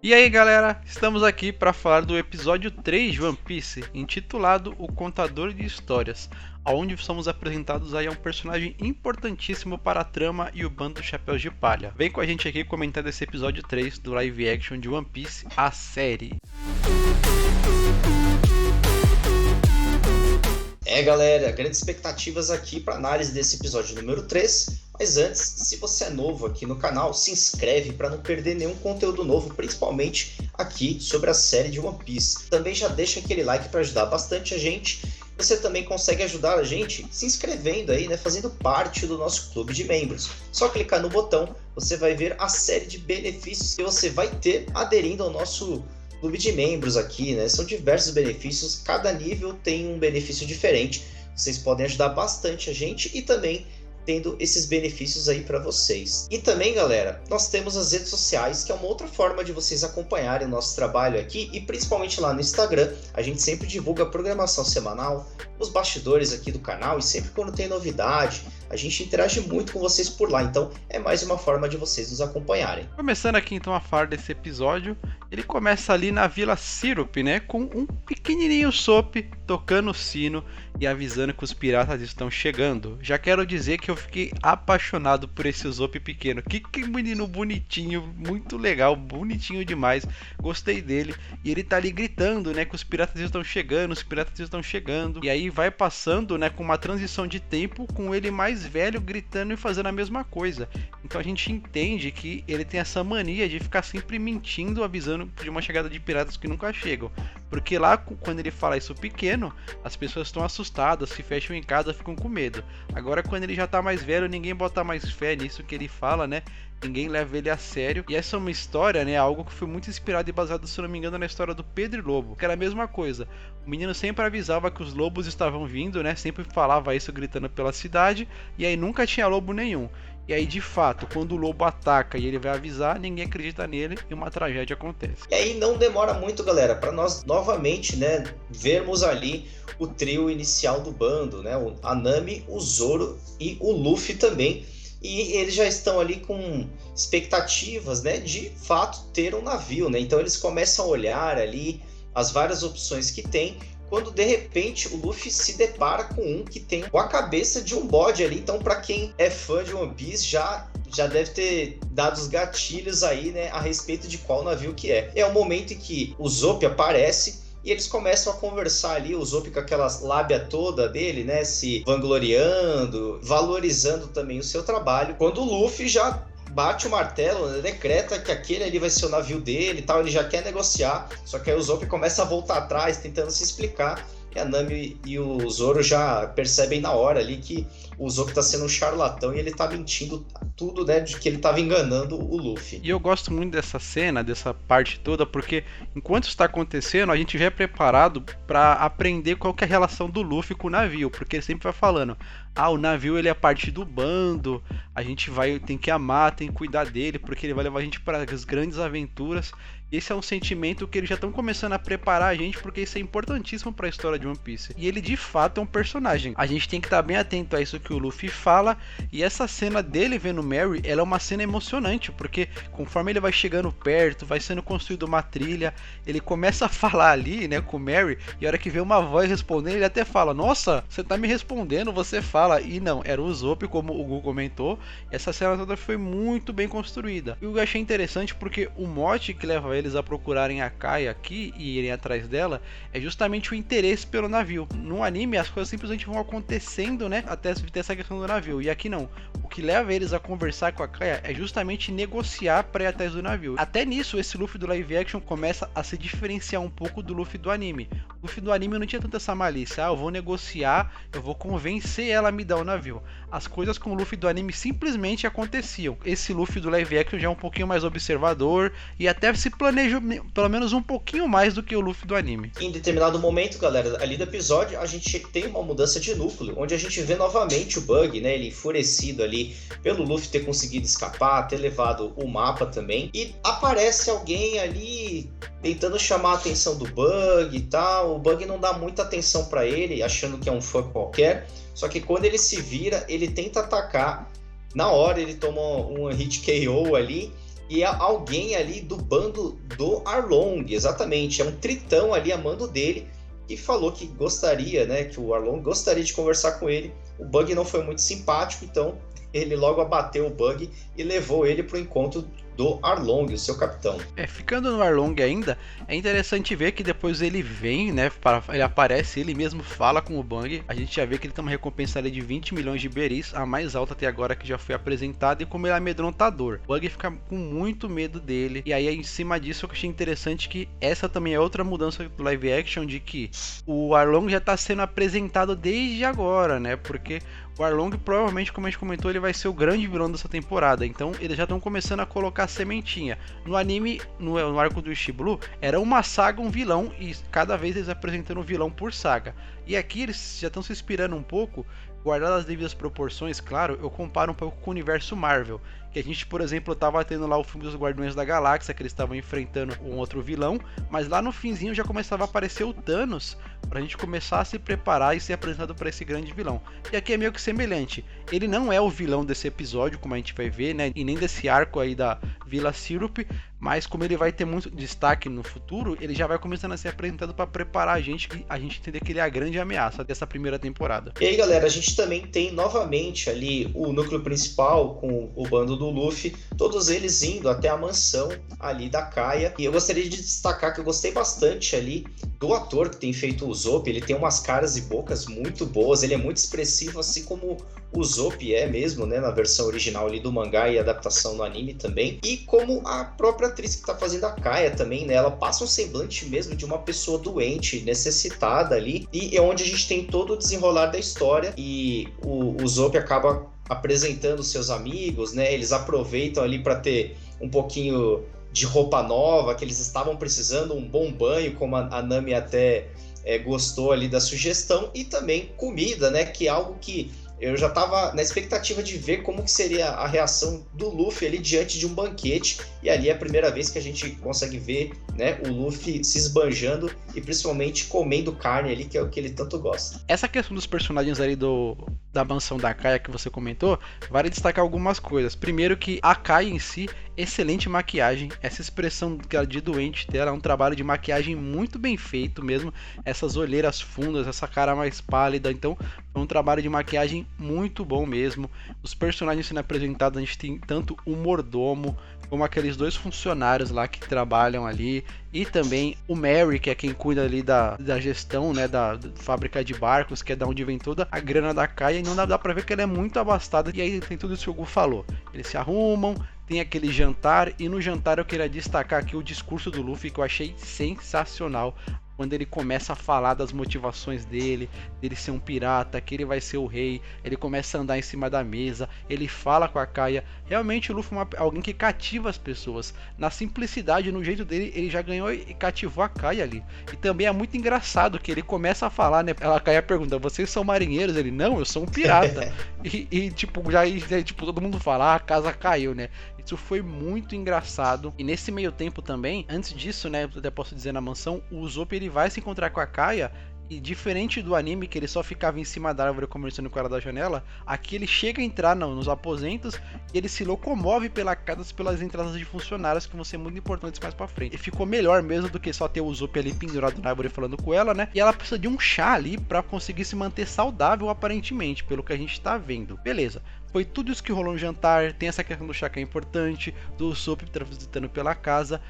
E aí galera, estamos aqui para falar do episódio 3 de One Piece, intitulado O Contador de Histórias, onde somos apresentados aí a um personagem importantíssimo para a trama e o bando dos Chapéus de Palha. Vem com a gente aqui comentar desse episódio 3 do live action de One Piece, a série. Galera, grandes expectativas aqui para análise desse episódio número 3. Mas antes, se você é novo aqui no canal, se inscreve para não perder nenhum conteúdo novo, principalmente aqui sobre a série de One Piece. Também já deixa aquele like para ajudar bastante a gente. Você também consegue ajudar a gente se inscrevendo aí, né, fazendo parte do nosso clube de membros. Só clicar no botão, você vai ver a série de benefícios que você vai ter aderindo ao nosso clube de membros aqui, né? São diversos benefícios, cada nível tem um benefício diferente. Vocês podem ajudar bastante a gente e também tendo esses benefícios aí para vocês. E também, galera, nós temos as redes sociais, que é uma outra forma de vocês acompanharem o nosso trabalho aqui, e principalmente lá no Instagram, a gente sempre divulga a programação semanal, os bastidores aqui do canal, e sempre quando tem novidade, a gente interage muito com vocês por lá, então é mais uma forma de vocês nos acompanharem. Começando aqui então a falar desse episódio, ele começa ali na Vila Syrup, né, com um pequenininho Soap tocando o sino e avisando que os piratas estão chegando. Já quero dizer que eu fiquei apaixonado por esse Usopp pequeno. Que menino bonitinho, muito legal, bonitinho demais. Gostei dele. E ele tá ali gritando, né, que os piratas estão chegando, os piratas estão chegando. E aí vai passando, né, com uma transição de tempo, com ele mais velho gritando e fazendo a mesma coisa. Então a gente entende que ele tem essa mania de ficar sempre mentindo, avisando de uma chegada de piratas que nunca chegam. Porque lá, quando ele fala isso pequeno, as pessoas estão assustadas, se fecham em casa, ficam com medo. Agora, quando ele já tá mais velho, ninguém bota mais fé nisso que ele fala, né? Ninguém leva ele a sério. E essa é uma história, né? Algo que foi muito inspirado e baseado, se não me engano, na história do Pedro e Lobo. Que era a mesma coisa. O menino sempre avisava que os lobos estavam vindo, né? Sempre falava isso gritando pela cidade. E aí nunca tinha lobo nenhum. E aí, de fato, quando o lobo ataca e ele vai avisar, ninguém acredita nele e uma tragédia acontece. E aí não demora muito, galera, para nós novamente, né, vermos ali o trio inicial do bando, né, a Nami, o Zoro e o Luffy também. E eles já estão ali com expectativas, né, de fato ter um navio, né? Então eles começam a olhar ali as várias opções que tem, quando de repente o Luffy se depara com um que tem a cabeça de um bode ali. Então, para quem é fã de One Piece, já deve ter dado os gatilhos aí, né, a respeito de qual navio que é. É o momento em que o Zope aparece e eles começam a conversar ali, o Zope com aquela lábia toda dele, né, se vangloriando, valorizando também o seu trabalho, quando o Luffy já bate o martelo, né, decreta que aquele ali vai ser o navio dele e tal, ele já quer negociar, só que aí o Zope começa a voltar atrás, tentando se explicar, e a Nami e o Zoro já percebem na hora ali que o Zope tá sendo um charlatão e ele tá mentindo tudo, né, de que ele tava enganando o Luffy. E eu gosto muito dessa cena, dessa parte toda, porque enquanto está acontecendo, a gente já é preparado para aprender qual que é a relação do Luffy com o navio, porque ele sempre vai falando: ah, o navio ele é parte do bando, a gente tem que amar, tem que cuidar dele, porque ele vai levar a gente para as grandes aventuras. Esse é um sentimento que eles já estão começando a preparar a gente, porque isso é importantíssimo para a história de One Piece. E ele de fato é um personagem. A gente tem que estar bem atento a isso que o Luffy fala. E essa cena dele vendo Mary, ela é uma cena emocionante, porque conforme ele vai chegando perto, vai sendo construída uma trilha, ele começa a falar ali, né, com Mary, e a hora que vê uma voz respondendo, ele até fala: nossa, você tá me respondendo, você fala. E não, era o Usopp, como o Gu comentou. Essa cena toda foi muito bem construída. E eu achei interessante porque o mote que leva eles a procurarem a Kai aqui e irem atrás dela é justamente o interesse pelo navio. No anime as coisas simplesmente vão acontecendo, né, até ter essa questão do navio, e aqui não. O que leva eles a conversar com a Kai é justamente negociar para ir atrás do navio. Até nisso esse Luffy do live action começa a se diferenciar um pouco do Luffy do anime. O Luffy do anime não tinha tanta essa malícia: ah, eu vou negociar, eu vou convencer ela a me dar o navio. As coisas com o Luffy do anime simplesmente aconteciam. Esse Luffy do live action já é um pouquinho mais observador e até se planeja pelo menos um pouquinho mais do que o Luffy do anime. Em determinado momento, galera, ali do episódio, a gente tem uma mudança de núcleo, onde a gente vê novamente o Bug, né, ele enfurecido ali pelo Luffy ter conseguido escapar, ter levado o mapa também, e aparece alguém ali tentando chamar a atenção do Bug e tal. O Bug não dá muita atenção para ele, achando que é um fã qualquer, só que quando ele se vira, ele tenta atacar, na hora ele toma um hit KO ali, e é alguém ali do bando do Arlong, exatamente, é um tritão ali a mando dele, que falou que gostaria, né, que o Arlong gostaria de conversar com ele. O Bug não foi muito simpático, então ele logo abateu o Bug e levou ele para o encontro do Arlong, o seu capitão. Ficando no Arlong ainda, é interessante ver que depois ele vem, né, ele aparece, ele mesmo fala com o Bug. A gente já vê que ele tem uma recompensa ali de 20 milhões de beris, a mais alta até agora que já foi apresentada, e como ele é amedrontador. O Bug fica com muito medo dele, e aí em cima disso eu achei interessante que essa também é outra mudança do live action, de que o Arlong já está sendo apresentado desde agora, né, porque o Arlong provavelmente, como a gente comentou, ele vai ser o grande vilão dessa temporada, então eles já estão começando a colocar a sementinha. No anime, no arco do East Blue, era uma saga, um vilão, e cada vez eles apresentando um vilão por saga. E aqui eles já estão se inspirando um pouco, guardadas as devidas proporções, claro, eu comparo um pouco com o universo Marvel, que a gente, por exemplo, estava tendo lá o filme dos Guardiões da Galáxia, que eles estavam enfrentando um outro vilão, mas lá no finzinho já começava a aparecer o Thanos, pra gente começar a se preparar e ser apresentado para esse grande vilão. E aqui é meio que semelhante, ele não é o vilão desse episódio, como a gente vai ver, né, e nem desse arco aí da Vila Syrup, mas como ele vai ter muito destaque no futuro, ele já vai começando a ser apresentado para preparar a gente entender que ele é a grande ameaça dessa primeira temporada. E aí, galera, a gente também tem novamente ali o núcleo principal com o bando do Luffy, todos eles indo até a mansão ali da Kaia. E eu gostaria de destacar que eu gostei bastante ali do ator que tem feito o Usopp. Ele tem umas caras e bocas muito boas, ele é muito expressivo, assim como o Usopp é mesmo, né, na versão original ali do mangá e adaptação no anime também. E como a própria atriz que tá fazendo a Kaia também, né, ela passa um semblante mesmo de uma pessoa doente, necessitada ali, e é onde a gente tem todo o desenrolar da história, e o Usopp acaba apresentando seus amigos, né, eles aproveitam ali para ter um pouquinho de roupa nova, que eles estavam precisando, um bom banho, como a Nami até gostou ali da sugestão, e também comida, né, que é algo que eu já estava na expectativa de ver como que seria a reação do Luffy ali diante de um banquete, e ali é a primeira vez que a gente consegue ver, né, o Luffy se esbanjando e principalmente comendo carne ali, que é o que ele tanto gosta. Essa questão dos personagens ali da mansão da Kaia que você comentou, vale destacar algumas coisas. Primeiro que a Kaia em si, excelente maquiagem, essa expressão de doente dela é um trabalho de maquiagem muito bem feito mesmo, essas olheiras fundas, essa cara mais pálida, então é um trabalho de maquiagem muito bom mesmo. Os personagens sendo apresentados, a gente tem tanto o mordomo como aqueles dois funcionários lá que trabalham ali, e também o Mary, que é quem cuida ali da gestão, né, da fábrica de barcos, que é da onde vem toda a grana da Kaia, e não dá pra ver que ela é muito abastada. E aí tem tudo isso que o Gu falou, eles se arrumam, tem aquele jantar, e no jantar eu queria destacar aqui o discurso do Luffy, que eu achei sensacional, quando ele começa a falar das motivações dele ser um pirata, que ele vai ser o rei, ele começa a andar em cima da mesa, ele fala com a Kaia. Realmente o Luffy é alguém que cativa as pessoas. Na simplicidade, no jeito dele, ele já ganhou e cativou a Kaia ali. E também é muito engraçado que ele começa a falar, né? A Kaia pergunta, vocês são marinheiros? Ele, não, eu sou um pirata. tipo, tipo, todo mundo fala, a casa caiu, né? Isso foi muito engraçado. E nesse meio tempo também, antes disso, né, eu até posso dizer na mansão, o Usopp ele vai se encontrar com a Kaia, e diferente do anime que ele só ficava em cima da árvore conversando com ela da janela, aqui ele chega a entrar nos aposentos e ele se locomove pela casa, pelas entradas de funcionários que vão ser muito importantes mais pra frente. E ficou melhor mesmo do que só ter o Usopp ali pendurado na árvore falando com ela, né? E ela precisa de um chá ali pra conseguir se manter saudável aparentemente, pelo que a gente tá vendo. Beleza. Foi tudo isso que rolou no jantar, tem essa questão do chá que é importante, do Usopp transitando pela casa,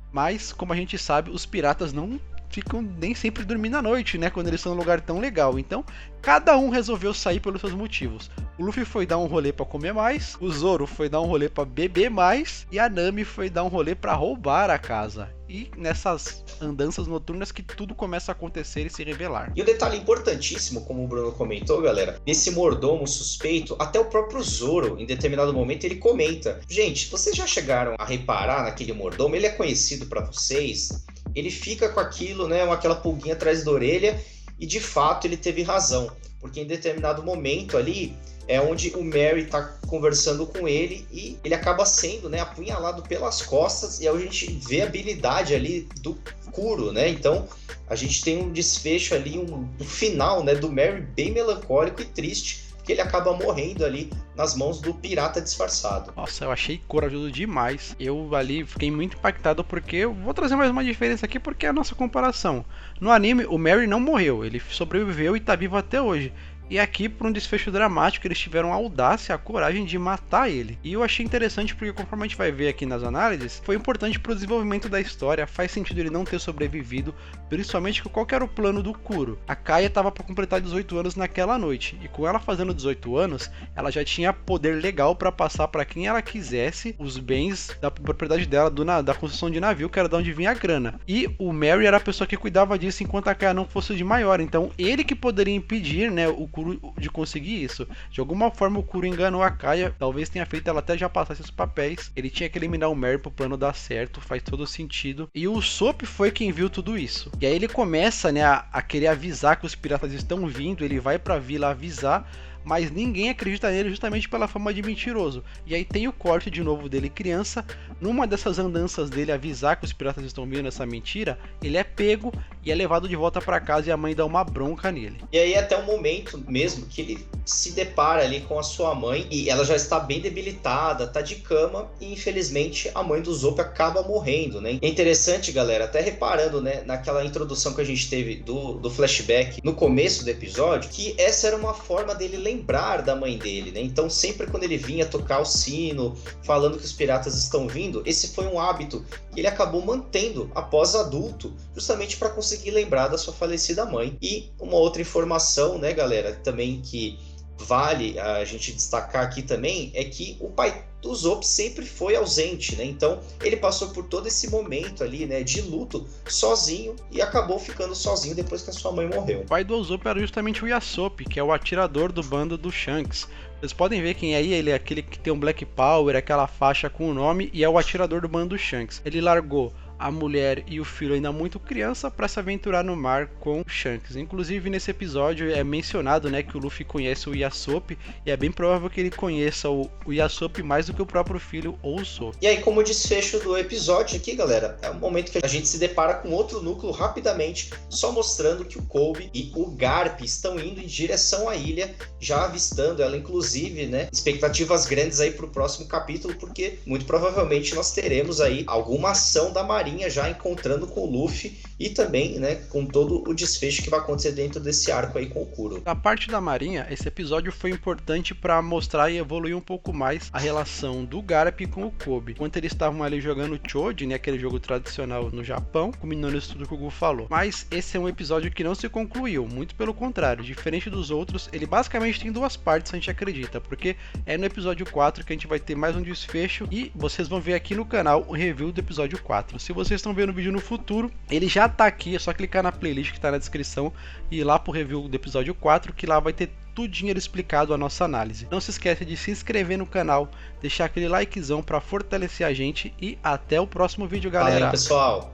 mas como a gente sabe, os piratas não ficam nem sempre dormindo à noite, né, quando eles estão num lugar tão legal. Então, cada um resolveu sair pelos seus motivos. O Luffy foi dar um rolê pra comer mais, o Zoro foi dar um rolê pra beber mais, e a Nami foi dar um rolê pra roubar a casa. E nessas andanças noturnas que tudo começa a acontecer e se revelar. E um detalhe importantíssimo, como o Bruno comentou, galera, desse mordomo suspeito, até o próprio Zoro, em determinado momento, ele comenta: gente, vocês já chegaram a reparar naquele mordomo? Ele é conhecido pra vocês? Ele fica com aquilo, né, aquela pulguinha atrás da orelha, e de fato ele teve razão, porque em determinado momento ali é onde o Mary tá conversando com ele e ele acaba sendo, né, apunhalado pelas costas, e aí a gente vê a habilidade ali do Kuro, né? Então a gente tem um desfecho ali, um final, né, do Mary bem melancólico e triste, que ele acaba morrendo ali nas mãos do pirata disfarçado. Nossa, eu achei corajoso demais. Eu ali fiquei muito impactado porque eu vou trazer mais uma diferença aqui porque é a nossa comparação. No anime, o Merry não morreu, ele sobreviveu e tá vivo até hoje. E aqui, por um desfecho dramático, eles tiveram a audácia, a coragem de matar ele. E eu achei interessante porque, conforme a gente vai ver aqui nas análises, foi importante para o desenvolvimento da história, faz sentido ele não ter sobrevivido, principalmente que qual que era o plano do Kuro. A Kaia estava para completar 18 anos naquela noite, e com ela fazendo 18 anos, ela já tinha poder legal para passar para quem ela quisesse os bens da propriedade dela, da construção de navio, que era de onde vinha a grana. E o Merry era a pessoa que cuidava disso enquanto a Kaia não fosse de maior, então ele que poderia impedir, né, o Kuro de conseguir isso. De alguma forma o Kuro enganou a Kaia, talvez tenha feito ela até já passar esses papéis. Ele tinha que eliminar o Merry pro plano dar certo, faz todo sentido. E o Usopp foi quem viu tudo isso. E aí ele começa, né, a querer avisar que os piratas estão vindo, ele vai pra vila avisar, mas ninguém acredita nele justamente pela fama de mentiroso. E aí tem o corte de novo dele criança, numa dessas andanças dele avisar que os piratas estão vendo essa mentira, ele é pego e é levado de volta para casa e a mãe dá uma bronca nele. E aí até o momento mesmo que ele se depara ali com a sua mãe e ela já está bem debilitada, tá de cama e infelizmente a mãe do Usopp acaba morrendo, né? É interessante, galera, até reparando, né, naquela introdução que a gente teve do flashback no começo do episódio, que essa era uma forma dele lembrar da mãe dele, né? Então sempre quando ele vinha tocar o sino, falando que os piratas estão vindo, esse foi um hábito que ele acabou mantendo após adulto, justamente para conseguir lembrar da sua falecida mãe. E uma outra informação, né, galera, também que vale a gente destacar aqui também, é que o pai do Usopp sempre foi ausente, né? Então ele passou por todo esse momento ali, né, de luto sozinho e acabou ficando sozinho depois que a sua mãe morreu. O pai do Usopp era justamente o Yasopp, que é o atirador do bando do Shanks. Vocês podem ver quem é aí, ele é aquele que tem um Black Power, aquela faixa com o nome, e é o atirador do bando do Shanks. Ele largou a mulher e o filho ainda muito criança para se aventurar no mar com Shanks. Inclusive nesse episódio é mencionado, né, que o Luffy conhece o Yasopp e é bem provável que ele conheça o Yasopp mais do que o próprio filho ou o Usopp. E aí, como desfecho do episódio aqui, galera, é um momento que a gente se depara com outro núcleo rapidamente, só mostrando que o Kobe e o Garp estão indo em direção à ilha, já avistando ela, inclusive, né, expectativas grandes aí para o próximo capítulo, porque muito provavelmente nós teremos aí alguma ação da Marinha já encontrando com o Luffy e também, né, com todo o desfecho que vai acontecer dentro desse arco aí com o Kuro. Na parte da Marinha, esse episódio foi importante para mostrar e evoluir um pouco mais a relação do Garp com o Kobe. Enquanto eles estavam ali jogando Choji, né, aquele jogo tradicional no Japão, combinando isso tudo que o Gu falou. Mas esse é um episódio que não se concluiu, muito pelo contrário, diferente dos outros, ele basicamente tem duas partes, a gente acredita, porque é no episódio 4 que a gente vai ter mais um desfecho e vocês vão ver aqui no canal o review do episódio 4. Se vocês estão vendo o vídeo no futuro, ele já tá aqui, é só clicar na playlist que tá na descrição e ir lá pro review do episódio 4, que lá vai ter tudinho explicado a nossa análise. Não se esqueça de se inscrever no canal, deixar aquele likezão para fortalecer a gente e até o próximo vídeo, galera. Valeu, pessoal!